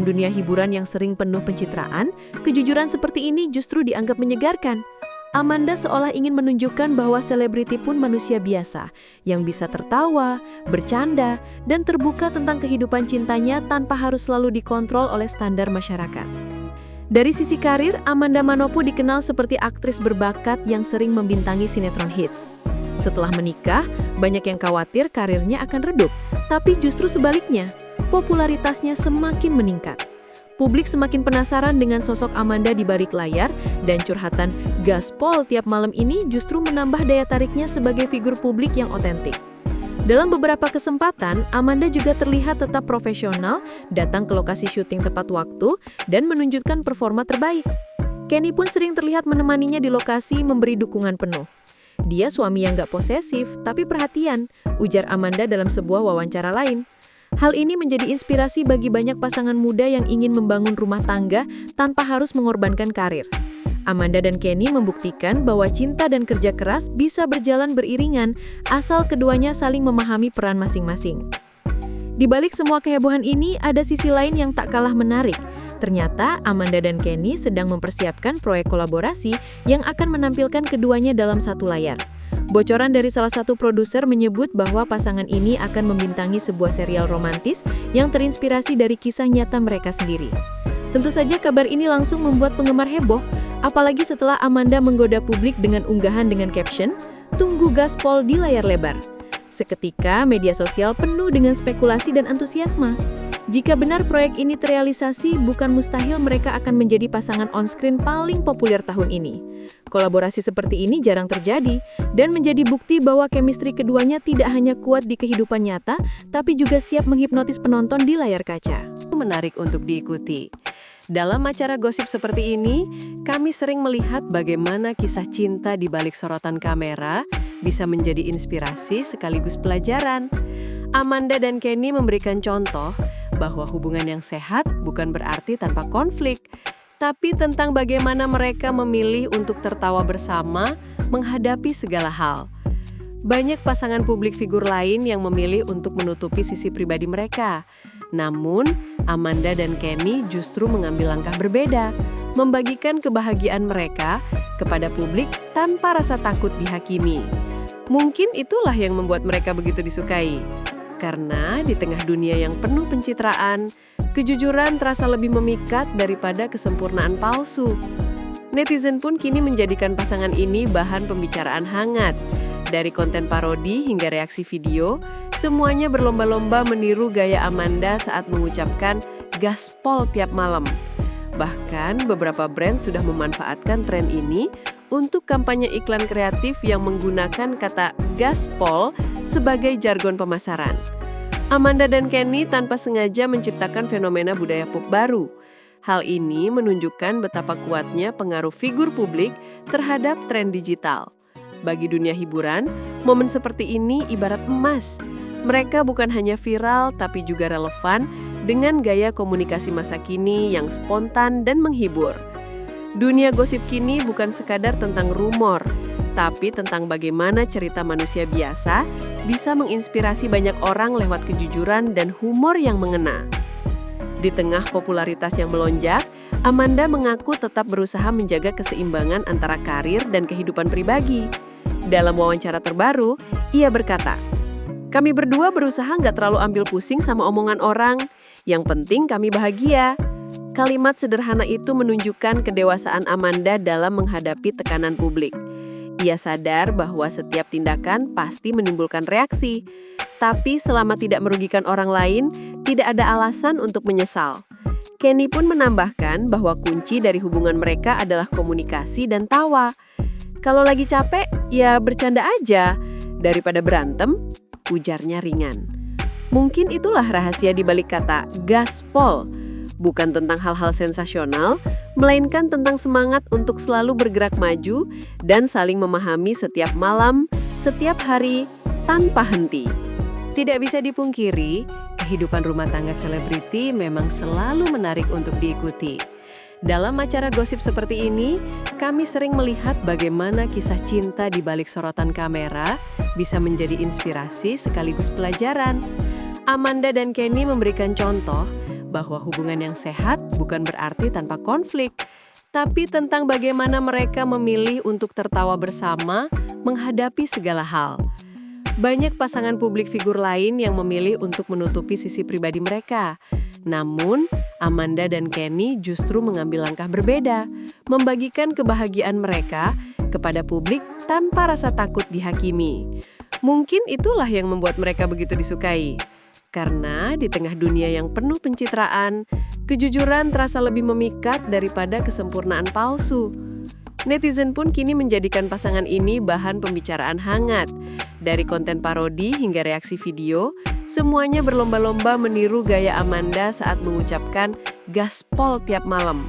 dunia hiburan yang sering penuh pencitraan, kejujuran seperti ini justru dianggap menyegarkan. Amanda seolah ingin menunjukkan bahwa selebriti pun manusia biasa, yang bisa tertawa, bercanda, dan terbuka tentang kehidupan cintanya tanpa harus selalu dikontrol oleh standar masyarakat. Dari sisi karir, Amanda Manopo dikenal seperti aktris berbakat yang sering membintangi sinetron hits. Setelah menikah, banyak yang khawatir karirnya akan redup, tapi justru sebaliknya, popularitasnya semakin meningkat. Publik semakin penasaran dengan sosok Amanda di balik layar, dan curhatan gaspol tiap malam ini justru menambah daya tariknya sebagai figur publik yang otentik. Dalam beberapa kesempatan, Amanda juga terlihat tetap profesional, datang ke lokasi syuting tepat waktu, dan menunjukkan performa terbaik. Kenny pun sering terlihat menemaninya di lokasi memberi dukungan penuh. Dia suami yang gak posesif, tapi perhatian, ujar Amanda dalam sebuah wawancara lain. Hal ini menjadi inspirasi bagi banyak pasangan muda yang ingin membangun rumah tangga tanpa harus mengorbankan karir. Amanda dan Kenny membuktikan bahwa cinta dan kerja keras bisa berjalan beriringan asal keduanya saling memahami peran masing-masing. Di balik semua kehebohan ini, ada sisi lain yang tak kalah menarik. Ternyata Amanda dan Kenny sedang mempersiapkan proyek kolaborasi yang akan menampilkan keduanya dalam satu layar. Bocoran dari salah satu produser menyebut bahwa pasangan ini akan membintangi sebuah serial romantis yang terinspirasi dari kisah nyata mereka sendiri. Tentu saja kabar ini langsung membuat penggemar heboh, apalagi setelah Amanda menggoda publik dengan unggahan dengan caption, "Tunggu gaspol di layar lebar." Seketika, media sosial penuh dengan spekulasi dan antusiasme. Jika benar proyek ini terrealisasi, bukan mustahil mereka akan menjadi pasangan on-screen paling populer tahun ini. Kolaborasi seperti ini jarang terjadi, dan menjadi bukti bahwa chemistry keduanya tidak hanya kuat di kehidupan nyata, tapi juga siap menghipnotis penonton di layar kaca. Menarik untuk diikuti. Dalam acara gosip seperti ini, kami sering melihat bagaimana kisah cinta di balik sorotan kamera bisa menjadi inspirasi sekaligus pelajaran. Amanda dan Kenny memberikan contoh bahwa hubungan yang sehat bukan berarti tanpa konflik, tapi tentang bagaimana mereka memilih untuk tertawa bersama menghadapi segala hal. Banyak pasangan publik figur lain yang memilih untuk menutupi sisi pribadi mereka. Namun, Amanda dan Kenny justru mengambil langkah berbeda, membagikan kebahagiaan mereka kepada publik tanpa rasa takut dihakimi. Mungkin itulah yang membuat mereka begitu disukai. Karena di tengah dunia yang penuh pencitraan, kejujuran terasa lebih memikat daripada kesempurnaan palsu. Netizen pun kini menjadikan pasangan ini bahan pembicaraan hangat. Dari konten parodi hingga reaksi video, semuanya berlomba-lomba meniru gaya Amanda saat mengucapkan gaspol tiap malam. Bahkan beberapa brand sudah memanfaatkan tren ini untuk kampanye iklan kreatif yang menggunakan kata gaspol sebagai jargon pemasaran. Amanda dan Kenny tanpa sengaja menciptakan fenomena budaya pop baru. Hal ini menunjukkan betapa kuatnya pengaruh figur publik terhadap tren digital. Bagi dunia hiburan, momen seperti ini ibarat emas. Mereka bukan hanya viral, tapi juga relevan dengan gaya komunikasi masa kini yang spontan dan menghibur. Dunia gosip kini bukan sekadar tentang rumor, tapi tentang bagaimana cerita manusia biasa bisa menginspirasi banyak orang lewat kejujuran dan humor yang mengena. Di tengah popularitas yang melonjak, Amanda mengaku tetap berusaha menjaga keseimbangan antara karir dan kehidupan pribadi. Dalam wawancara terbaru, ia berkata, "Kami berdua berusaha nggak terlalu ambil pusing sama omongan orang. Yang penting kami bahagia." Kalimat sederhana itu menunjukkan kedewasaan Amanda dalam menghadapi tekanan publik. Ia sadar bahwa setiap tindakan pasti menimbulkan reaksi, tapi selama tidak merugikan orang lain, tidak ada alasan untuk menyesal. Kenny pun menambahkan bahwa kunci dari hubungan mereka adalah komunikasi dan tawa. Kalau lagi capek, ya bercanda aja. Daripada berantem, ujarnya ringan. Mungkin itulah rahasia di balik kata gaspol. Bukan tentang hal-hal sensasional, melainkan tentang semangat untuk selalu bergerak maju dan saling memahami setiap malam, setiap hari, tanpa henti. Tidak bisa dipungkiri, kehidupan rumah tangga selebriti memang selalu menarik untuk diikuti. Dalam acara gosip seperti ini, kami sering melihat bagaimana kisah cinta di balik sorotan kamera bisa menjadi inspirasi sekaligus pelajaran. Amanda dan Kenny memberikan contoh bahwa hubungan yang sehat bukan berarti tanpa konflik, tapi tentang bagaimana mereka memilih untuk tertawa bersama menghadapi segala hal. Banyak pasangan publik figur lain yang memilih untuk menutupi sisi pribadi mereka. Namun, Amanda dan Kenny justru mengambil langkah berbeda, membagikan kebahagiaan mereka kepada publik tanpa rasa takut dihakimi. Mungkin itulah yang membuat mereka begitu disukai. Karena di tengah dunia yang penuh pencitraan, kejujuran terasa lebih memikat daripada kesempurnaan palsu. Netizen pun kini menjadikan pasangan ini bahan pembicaraan hangat. Dari konten parodi hingga reaksi video, semuanya berlomba-lomba meniru gaya Amanda saat mengucapkan gaspol tiap malam.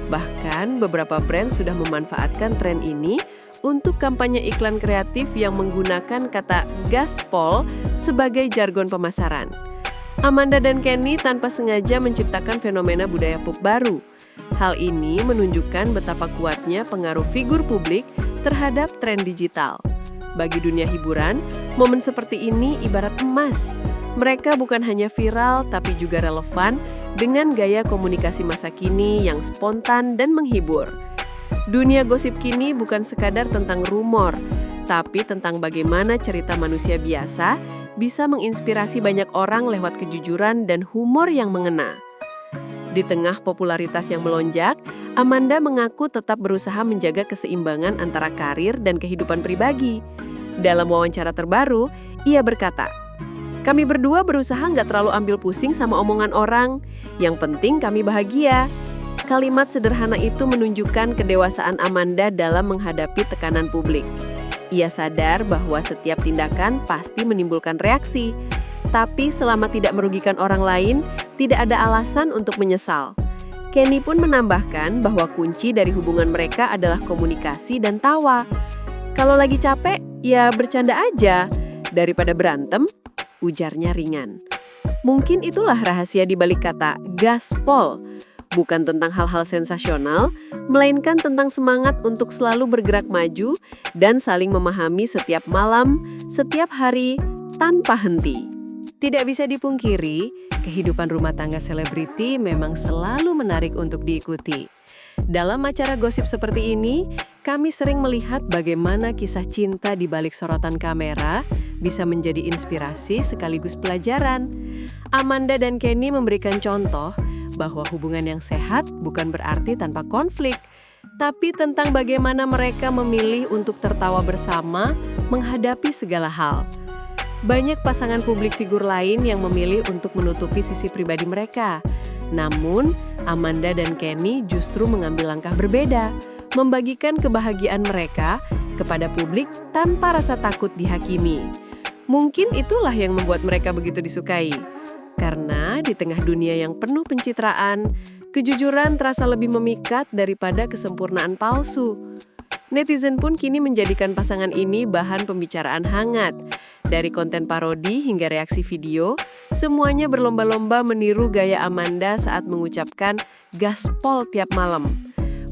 Bahkan beberapa brand sudah memanfaatkan tren ini untuk kampanye iklan kreatif yang menggunakan kata gaspol sebagai jargon pemasaran. Amanda dan Kenny tanpa sengaja menciptakan fenomena budaya pop baru. Hal ini menunjukkan betapa kuatnya pengaruh figur publik terhadap tren digital. Bagi dunia hiburan, momen seperti ini ibarat emas. Mereka bukan hanya viral, tapi juga relevan dengan gaya komunikasi masa kini yang spontan dan menghibur. Dunia gosip kini bukan sekadar tentang rumor, tapi tentang bagaimana cerita manusia biasa bisa menginspirasi banyak orang lewat kejujuran dan humor yang mengena. Di tengah popularitas yang melonjak, Amanda mengaku tetap berusaha menjaga keseimbangan antara karir dan kehidupan pribadi. Dalam wawancara terbaru, ia berkata, "Kami berdua berusaha nggak terlalu ambil pusing sama omongan orang. Yang penting kami bahagia." Kalimat sederhana itu menunjukkan kedewasaan Amanda dalam menghadapi tekanan publik. Ia sadar bahwa setiap tindakan pasti menimbulkan reaksi, tapi selama tidak merugikan orang lain, tidak ada alasan untuk menyesal. Kenny pun menambahkan bahwa kunci dari hubungan mereka adalah komunikasi dan tawa. Kalau lagi capek, ya bercanda aja. Daripada berantem, ujarnya ringan. Mungkin itulah rahasia di balik kata gaspol. Bukan tentang hal-hal sensasional, melainkan tentang semangat untuk selalu bergerak maju dan saling memahami setiap malam, setiap hari, tanpa henti. Tidak bisa dipungkiri, kehidupan rumah tangga selebriti memang selalu menarik untuk diikuti. Dalam acara gosip seperti ini, kami sering melihat bagaimana kisah cinta di balik sorotan kamera bisa menjadi inspirasi sekaligus pelajaran. Amanda dan Kenny memberikan contoh bahwa hubungan yang sehat bukan berarti tanpa konflik, tapi tentang bagaimana mereka memilih untuk tertawa bersama menghadapi segala hal. Banyak pasangan publik figur lain yang memilih untuk menutupi sisi pribadi mereka. Namun, Amanda dan Kenny justru mengambil langkah berbeda, membagikan kebahagiaan mereka kepada publik tanpa rasa takut dihakimi. Mungkin itulah yang membuat mereka begitu disukai. Karena di tengah dunia yang penuh pencitraan, kejujuran terasa lebih memikat daripada kesempurnaan palsu. Netizen pun kini menjadikan pasangan ini bahan pembicaraan hangat. Dari konten parodi hingga reaksi video, semuanya berlomba-lomba meniru gaya Amanda saat mengucapkan gaspol tiap malam.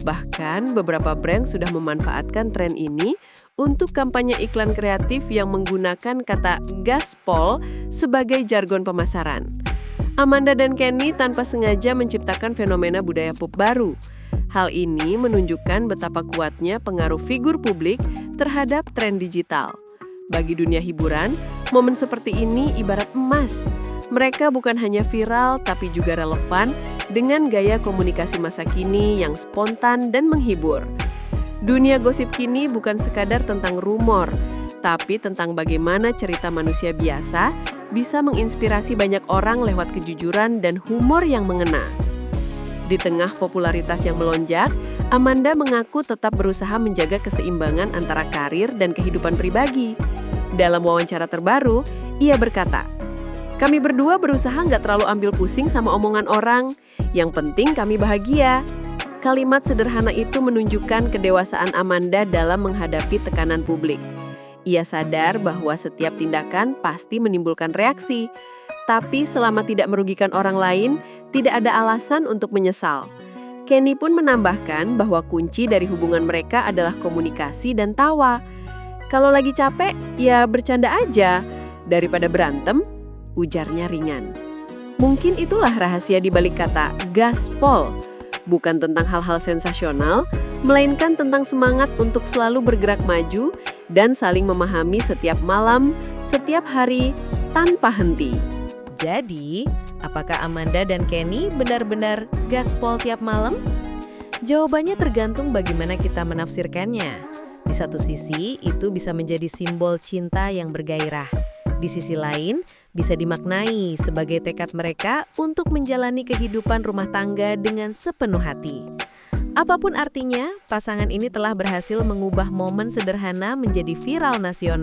Bahkan beberapa brand sudah memanfaatkan tren ini untuk kampanye iklan kreatif yang menggunakan kata gaspol sebagai jargon pemasaran. Amanda dan Kenny tanpa sengaja menciptakan fenomena budaya pop baru. Hal ini menunjukkan betapa kuatnya pengaruh figur publik terhadap tren digital. Bagi dunia hiburan, momen seperti ini ibarat emas. Mereka bukan hanya viral, tapi juga relevan dengan gaya komunikasi masa kini yang spontan dan menghibur. Dunia gosip kini bukan sekadar tentang rumor, tapi tentang bagaimana cerita manusia biasa bisa menginspirasi banyak orang lewat kejujuran dan humor yang mengena. Di tengah popularitas yang melonjak, Amanda mengaku tetap berusaha menjaga keseimbangan antara karir dan kehidupan pribadi. Dalam wawancara terbaru, ia berkata, "Kami berdua berusaha nggak terlalu ambil pusing sama omongan orang. Yang penting kami bahagia." Kalimat sederhana itu menunjukkan kedewasaan Amanda dalam menghadapi tekanan publik. Ia sadar bahwa setiap tindakan pasti menimbulkan reaksi. Tapi selama tidak merugikan orang lain, tidak ada alasan untuk menyesal. Kenny pun menambahkan bahwa kunci dari hubungan mereka adalah komunikasi dan tawa. Kalau lagi capek, ya bercanda aja. Daripada berantem, ujarnya ringan. Mungkin itulah rahasia di balik kata gaspol. Bukan tentang hal-hal sensasional, melainkan tentang semangat untuk selalu bergerak maju dan saling memahami setiap malam, setiap hari, tanpa henti. Jadi, apakah Amanda dan Kenny benar-benar gaspol tiap malam? Jawabannya tergantung bagaimana kita menafsirkannya. Di satu sisi, itu bisa menjadi simbol cinta yang bergairah. Di sisi lain, bisa dimaknai sebagai tekad mereka untuk menjalani kehidupan rumah tangga dengan sepenuh hati. Apapun artinya, pasangan ini telah berhasil mengubah momen sederhana menjadi viral nasional.